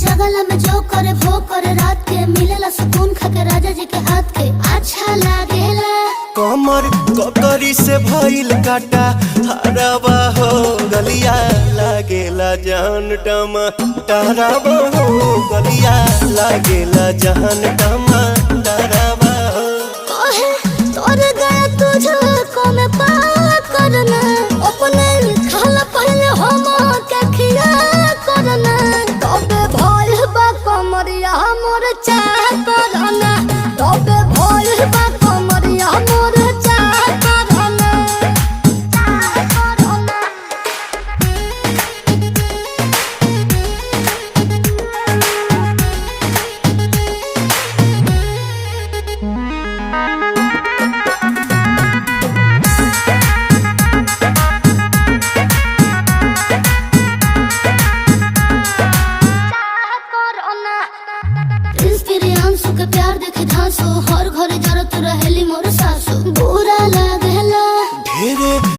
जगला में जो करे वो करे रात के मिलेला सुकून खाके राजा जी के हाथ के अच्छा लागेला। कमर ककरी से भइल काटा हराबा हो गलिया लागेला जान टमा डराबा हो गलिया लागेला जान टमा डराबा हो। कहे तोर गया तुझको मैं पार करना अपने खाला पहले हम के खिया करना तबे भइल बा कमरिया मोर चाह करना तबे भइल बा कमरिया मोर चाह करना चाह करना। प्रिंस प्रियांशु के प्यार देखे धांसो